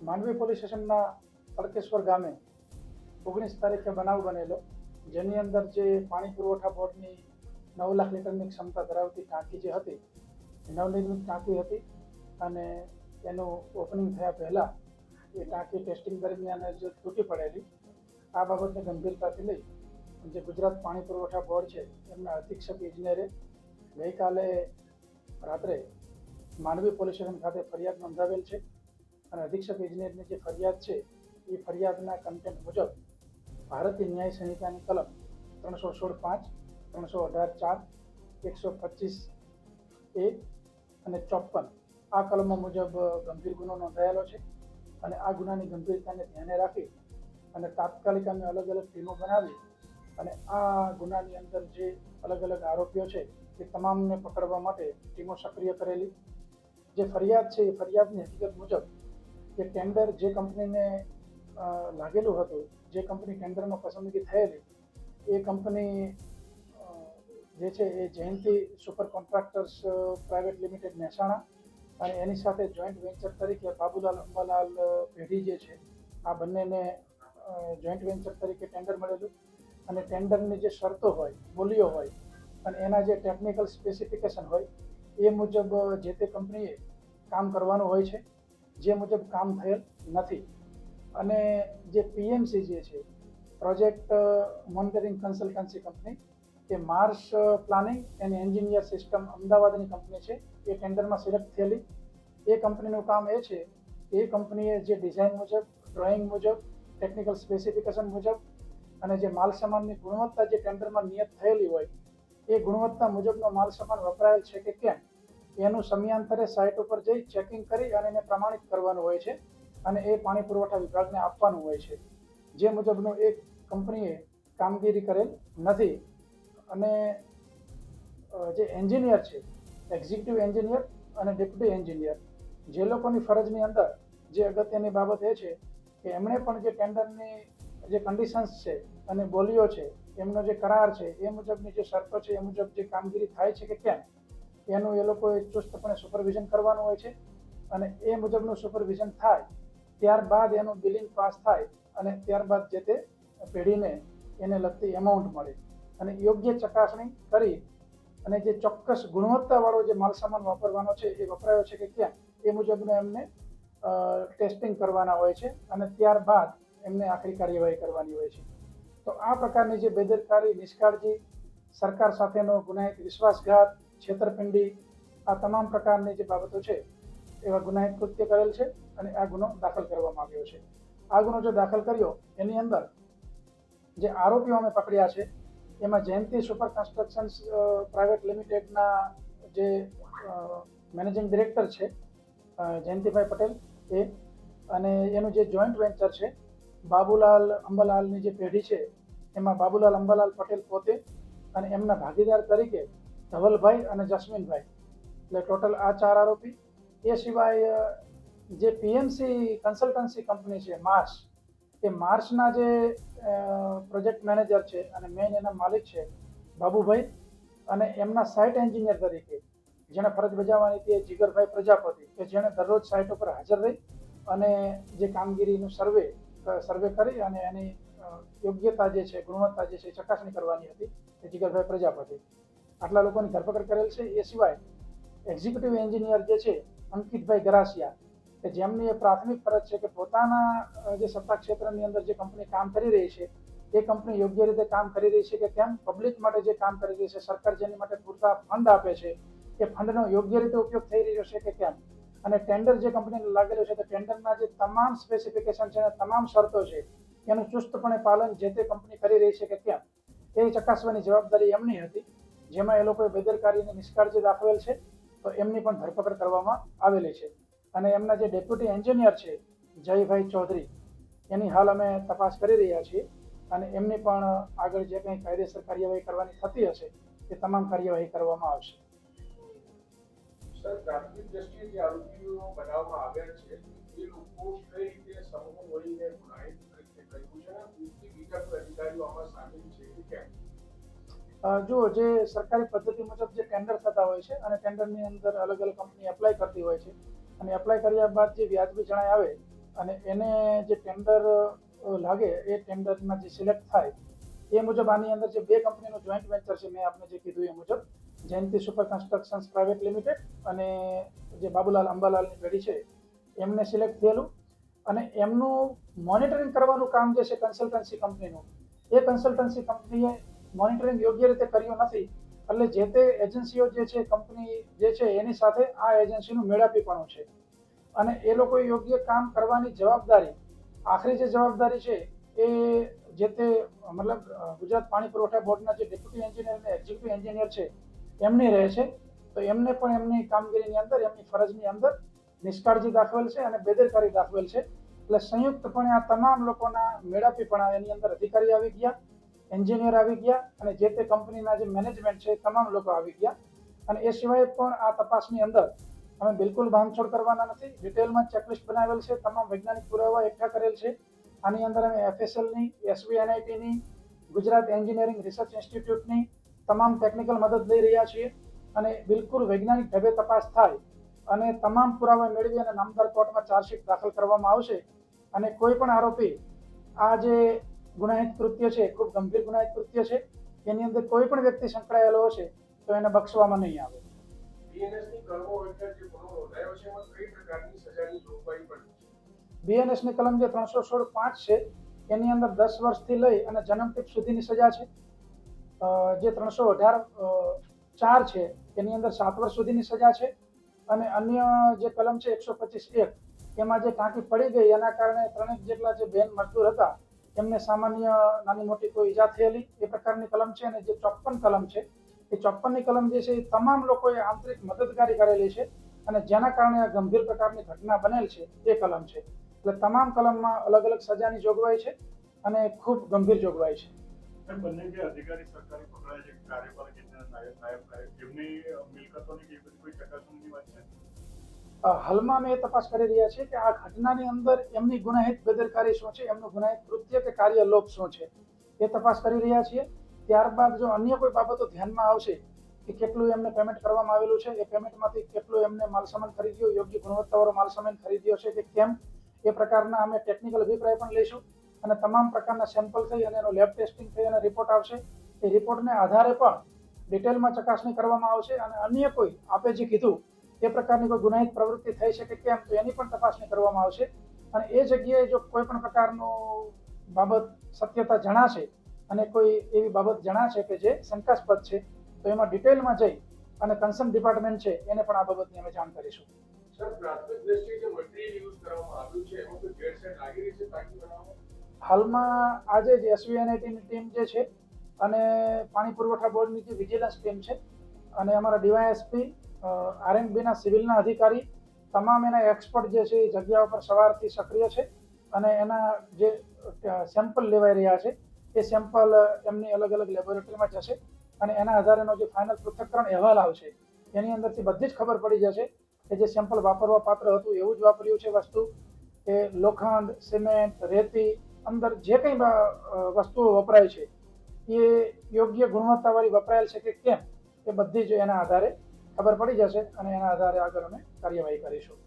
Mandvi police સ્ટેશનના તડકેશ્વર ગામે 19 તારીખે બનાવ બનેલો, જેની અંદર જે પાણી પુરવઠા બોર્ડની 9 લાખ લીટરની ક્ષમતા ધરાવતી ટાંકી જે હતી, નવનિર્મિત ટાંકી હતી અને એનું ઓપનિંગ થયા પહેલાં એ ટાંકી ટેસ્ટિંગ દરમિયાન જ તૂટી પડેલી. આ બાબતને ગંભીરતાથી લઈ જે ગુજરાત પાણી પુરવઠા બોર્ડ છે એમના અધિક્ષક ઇજનેરે ગઈકાલે રાત્રે માંડવી પોલીસ સ્ટેશન ખાતે ફરિયાદ નોંધાવેલ છે અને અધિક્ષક ઇજનેરની જે ફરિયાદ છે એ ફરિયાદના કન્ટેન્ટ મુજબ ભારતીય ન્યાય સંહિતાની કલમ 316(5), 318(4), 125(a) અને 54 આ કલમો મુજબ ગંભીર ગુનો નોંધાયેલો છે અને આ ગુનાની ગંભીરતાને ધ્યાને રાખી અને તાત્કાલિક અમે અલગ અલગ ટીમો બનાવી અને આ ગુનાની અંદર જે અલગ અલગ આરોપીઓ છે એ તમામને પકડવા માટે ટીમો સક્રિય કરેલી. જે ફરિયાદ છે એ ફરિયાદની હકીકત મુજબ જે ટેન્ડર જે કંપનીને લાગેલું હતું, જે કંપની ટેન્ડરમાં પસંદગી થયેલી, એ કંપની જે છે એ Jayanti super contractors private limited Mehsana અને એની સાથે જોઈન્ટ વેન્ચર તરીકે બાબુલાલ અંબાલાલ પેઢી જે છે આ બંનેને જોઈન્ટ વેન્ચર તરીકે ટેન્ડર મળેલું અને ટેન્ડરની જે શરતો હોય, બોલીઓ હોય અને એના જે ટેકનિકલ સ્પેસિફિકેશન હોય એ મુજબ જે તે કંપનીએ કામ કરવાનું હોય છે, જે મુજબ કામ થયેલ નથી. અને જે પીએમસી જે છે project monitoring consultancy company, A Mars planning and engineer system અમદાવાદની કંપની છે, એ ટેન્ડરમાં સિલેક્ટ થયેલી. એ કંપનીનું કામ એ છે કે એ કંપનીએ જે ડિઝાઇન મુજબ, ડ્રોઈંગ મુજબ, ટેકનિકલ સ્પેસિફિકેશન મુજબ અને જે માલ સામાનની ગુણવત્તા જે ટેન્ડરમાં નિયત થયેલી હોય એ ગુણવત્તા મુજબનો માલ સામાન વપરાયેલ છે કે કેમ એનું સમયાંતરે સાઇટ ઉપર જઈ ચેકિંગ કરી અને એને પ્રમાણિત કરવાનું હોય છે અને એ પાણી પુરવઠા વિભાગને આપવાનું હોય છે, જે મુજબનું એક કંપનીએ કામગીરી કરેલ નથી. અને જે એન્જિનિયર છે, એક્ઝિક્યુટિવ એન્જિનિયર અને ડેપ્યુટી એન્જિનિયર, જે લોકોની ફરજની અંદર જે અગત્યની બાબત એ છે કે એમણે પણ જે ટેન્ડરની જે કન્ડિશન્સ છે અને બોલીઓ છે, એમનો જે કરાર છે એ મુજબની જે શરતો છે એ મુજબ જે કામગીરી થાય છે કે કેમ એનું એ લોકોએ ચુસ્તપણે સુપરવિઝન કરવાનું હોય છે અને એ મુજબનું સુપરવિઝન થાય ત્યારબાદ એનું બિલિંગ પાસ થાય અને ત્યારબાદ જે તે પેઢીને એને લગતી એમાઉન્ટ મળે અને યોગ્ય ચકાસણી કરી અને જે ચોક્કસ ગુણવત્તાવાળો જે માલસામાન વાપરવાનો છે એ વપરાયો છે કે કેમ એ મુજબનું એમને ટેસ્ટિંગ કરવાના હોય છે અને ત્યારબાદ એમને આખરી કાર્યવાહી કરવાની હોય છે. તો આ પ્રકારની જે બેદરકારી, નિષ્કાળજી, સરકાર સાથેનો ગુનાહિત વિશ્વાસઘાત, છેતરપિંડી, આ તમામ પ્રકારની જે બાબતો છે એવા ગુનાહિત કૃત્ય કરેલ છે અને આ ગુનો દાખલ કરવામાં આવ્યો છે. આ ગુનો જો દાખલ કર્યો એની અંદર જે આરોપીઓ અમે પકડ્યા છે એમાં જયંતિ સુપર કન્સ્ટ્રક્શન્સ પ્રાઇવેટ લિમિટેડના જે મેનેજિંગ ડિરેક્ટર છે જયંતિભાઈ પટેલ એ, અને એનું જે જોઈન્ટ વેન્ચર છે બાબુલાલ અંબાલાલની જે પેઢી છે એમાં બાબુલાલ અંબાલાલ પટેલ પોતે અને એમના ભાગીદાર તરીકે ધવલભાઈ અને જસ્મીનભાઈ, એટલે ટોટલ આ 4 આરોપી. એ સિવાય જે પીએમસી કન્સલ્ટન્સી કંપની છે માર્સ, એ માર્સના જે પ્રોજેક્ટ મેનેજર છે અને મેઇન એના માલિક છે બાબુભાઈ અને એમના સાઇટ એન્જિનિયર તરીકે જેણે ફરજ બજાવવાની હતી એ જીગરભાઈ પ્રજાપતિ, કે જેણે દરરોજ સાઇટ ઉપર હાજર રહી અને જે કામગીરીનું સર્વે કરી અને એની યોગ્યતા જે છે, ગુણવત્તા જે છે ચકાસણી કરવાની હતી એ જીગરભાઈ પ્રજાપતિ. આટલા લોકોની ધરપકડ કરેલ છે. એ સિવાય એક્ઝિક્યુટિવ એન્જિનિયર જે છે અંકિતભાઈ ગરાસિયા, કે જેમની એ પ્રાથમિક ફરજ છે કે પોતાના જે સત્તા ક્ષેત્રની અંદર જે કંપની કામ કરી રહી છે એ કંપની યોગ્ય રીતે કામ કરી રહી છે કે કેમ, પબ્લિક માટે જે કામ કરી રહી છે, સરકાર જેની માટે પૂરતા ફંડ આપે છે એ ફંડનો યોગ્ય રીતે ઉપયોગ થઈ રહ્યો છે કે કેમ, અને ટેન્ડર જે કંપનીને લાગેલું છે તો ટેન્ડરના જે તમામ સ્પેસિફિકેશન છે અને તમામ શરતો છે એનું ચુસ્તપણે પાલન જે તે કંપની કરી રહી છે કે કેમ એ ચકાસવાની જવાબદારી એમની હતી, જેમાં એ લોકોએ બેદરકારી અને નિષ્કાળજી દાખવેલ છે. તો એમની પણ ધરપકડ કરવામાં આવેલી છે. અને એમના જે ડેપ્યુટી એન્જિનિયર છે જયભાઈ ચૌધરી, એની હાલ અમે તપાસ કરી રહ્યા છીએ અને એમની પણ આગળ જે કંઈ કાયદેસર કાર્યવાહી કરવાની થતી હશે એ તમામ કાર્યવાહી કરવામાં આવશે. સર, પ્રાથમિક દ્રષ્ટિએ જે આરોપીઓ બનાવવામાં આવ્યા છે એ લોકો કઈ રીતે સમૂહ મળીને ગુનાહિત કૃત્ય કર્યું છે અને બીજા કોઈ અધિકારીઓ આમાં સામેલ છે કે કેમ? જો જે સરકારી પદ્ધતિ મુજબ જે ટેન્ડર થતા હોય છે અને ટેન્ડરની અંદર અલગ અલગ કંપની એપ્લાય કરતી હોય છે અને એપ્લાય કર્યા બાદ જે વ્યાજબી જણાય આવે અને એને જે ટેન્ડર લાગે એ ટેન્ડરમાં જે સિલેક્ટ થાય એ મુજબ આની અંદર જે બે કંપનીનું જોઈન્ટ વેન્ચર છે, મેં આપને જે કીધું એ મુજબ જયંતિ સુપર કન્સ્ટ્રક્શન્સ પ્રાઇવેટ લિમિટેડ અને જે બાબુલાલ અંબાલાલની પેઢી છે એમને સિલેક્ટ થયેલું. અને એમનું મોનિટરિંગ કરવાનું કામ જે છે કન્સલ્ટન્સી કંપનીનું, એ કન્સલ્ટન્સી કંપનીએ મોનિટરિંગ યોગ્ય રીતે કર્યું નથી. એટલે જે તે એજન્સીઓ જે છે, કંપની જે છે એની સાથે આ એજન્સીનું મેળાપીપણું છે. અને એ લોકોએ યોગ્ય કામ કરવાની જવાબદારી, આખરી જે જવાબદારી છે એ જે તે મતલબ ગુજરાત પાણી પુરવઠા બોર્ડના જે ડેપ્યુટી એન્જિનિયર અને એક્ઝિક્યુટિવ એન્જિનિયર છે એમની રહે છે. તો એમને પણ એમની કામગીરીની અંદર, એમની ફરજની અંદર નિષ્કાળજી દાખવેલ છે અને બેદરકારી દાખવેલ છે. એટલે સંયુક્તપણે આ તમામ લોકોના મેળાપીપણા એની અંદર અધિકારી આવી ગયા, એન્જિનિયર આવી ગયા અને જે તે કંપનીના જે મેનેજમેન્ટ છે તમામ લોકો આવી ગયા. અને એ સિવાય પણ આ તપાસની અંદર અમે બિલકુલ બાંધછોડ કરવાના નથી. ડિટેલમાં ચેકલિસ્ટ બનાવેલ છે, તમામ વૈજ્ઞાનિક પુરાવા એકઠા કરેલ છે. આની અંદર અમે FSLની, SVNITની, ગુજરાત એન્જિનિયરિંગ રિસર્ચ ઇન્સ્ટિટ્યૂટની તમામ ટેકનિકલ મદદ લઈ રહ્યા છીએ. અને બિલકુલ વૈજ્ઞાનિક ઢબે તપાસ થાય અને તમામ પુરાવા મેળવી અને નામદાર કોર્ટમાં ચાર્જશીટ દાખલ કરવામાં આવશે. અને કોઈ પણ આરોપી આ જે ગુનાહિત કૃત્ય છે, ખૂબ ગંભીર ગુનાહિત કૃત્ય છે, એની અંદર કોઈ પણ વ્યક્તિ સંકળાયેલો હશે તો એને બક્ષવામાં નહીં આવે. બીએનએસની કલમો હેઠળ જે ગુનો નોંધાયો છે એમાં કઈ પ્રકારની સજાની જોગવાઈ પણ છે? બીએનએસની કલમ જે 316(5) છે એની અંદર 10 વર્ષથી લઈ અને જન્મટીપ સુધીની સજા છે. જે 318(4) છે એની અંદર 7 વર્ષ સુધીની સજા છે. અને અન્ય જે કલમ છે 125(1) એમાં જે ટાંકી પડી ગઈ એના કારણે 3 જેટલા જે બેન મજદૂર હતા એમને સામાન્ય નાની મોટી કોઈ ઈજા થયેલી, એ પ્રકારની કલમ છે. અને જે 54 કલમ છે એ 54ની કલમ જે છે એ તમામ લોકોએ આંતરિક મદદગારી કરેલી છે અને જેના કારણે આ ગંભીર પ્રકારની ઘટના બનેલ છે એ કલમ છે. એટલે તમામ કલમમાં અલગ અલગ સજાની જોગવાઈ છે અને ખૂબ ગંભીર જોગવાઈ છે. બંને જે અધિકારી સરકારી પકડાય છે, કાર્યપાલક ઇજનેર, નાયબ એમની મિલકતોની કે બધી કોઈ ચકાસણીની વાત છે? હાલમાં અમે એ તપાસ કરી રહ્યા છીએ કે આ ઘટનાની અંદર એમની ગુનાહિત બેદરકારી શું છે, એમનું ગુનાહિત કૃત્ય કે કાર્યલોપ શું છે એ તપાસ કરી રહ્યા છીએ. ત્યારબાદ જો અન્ય કોઈ બાબતો ધ્યાનમાં આવશે કે કેટલું એમને પેમેન્ટ કરવામાં આવેલું છે, એ પેમેન્ટમાંથી કેટલું એમને માલસામાન ખરીદ્યો, યોગ્ય ગુણવત્તાવાળો માલસામાન ખરીદ્યો છે કે કેમ, એ પ્રકારના અમે ટેકનિકલ અભિપ્રાય પણ લઈશું. અને તમામ પ્રકારના સેમ્પલ થઈ અને એનો લેબ ટેસ્ટિંગ થઈ અને રિપોર્ટ આવશે. એ રિપોર્ટને આધારે પણ ડિટેલમાં ચકાસણી કરવામાં આવશે. અને અન્ય કોઈ આપે જે કીધું એ પ્રકારની કોઈ ગુનાહિત પ્રવૃત્તિ થઈ છે કે કેમ, તો એની પણ તપાસણી કરવામાં આવશે. અને એ જગ્યાએ જો કોઈ પણ પ્રકારનું બાબત સત્યતા જણાશે અને કોઈ એવી બાબત જણાશે કે જે શંકાસ્પદ છે તો એમાં ડિટેલમાં જઈ અને કન્સર્ન ડિપાર્ટમેન્ટ છે એને પણ આ બાબતની અમે જાણ કરીશું. સર, પ્રાથમિક દ્રષ્ટિએ જે મટીરિયલ યુઝ કરવામાં આવ્યું છે એમાં કોઈ ભેળસેળ લાગી રહી છે ટાંકી બનાવવામાં? હાલમાં આજે જ SVNITની ટીમ જે છે અને પાણી પુરવઠા બોર્ડની જે વિજિલન્સ ટીમ છે અને અમારા DYSP, RMBના સિવિલના અધિકારી, તમામ એના એક્સપર્ટ જે છે એ જગ્યા ઉપર સવારથી સક્રિય છે. અને એના જે સેમ્પલ લેવાઈ રહ્યા છે એ સેમ્પલ એમની અલગ અલગ લેબોરેટરીમાં જશે અને એના આધારેનો જે ફાઇનલ પૃથ્થકરણ અહેવાલ આવશે એની અંદરથી બધી જ ખબર પડી જશે કે જે સેમ્પલ વાપરવા પાત્ર હતું એવું જ વાપર્યું છે વસ્તુ, કે લોખંડ, સિમેન્ટ, રેતી, અંદર જે કંઈ વસ્તુઓ વપરાય છે એ યોગ્ય ગુણવત્તાવાળી વપરાયેલ છે કે કેમ, એ બધી જ એના આધારે ખબર પડી જશે અને એના આધારે આગળ અમે કાર્યવાહી કરીશું.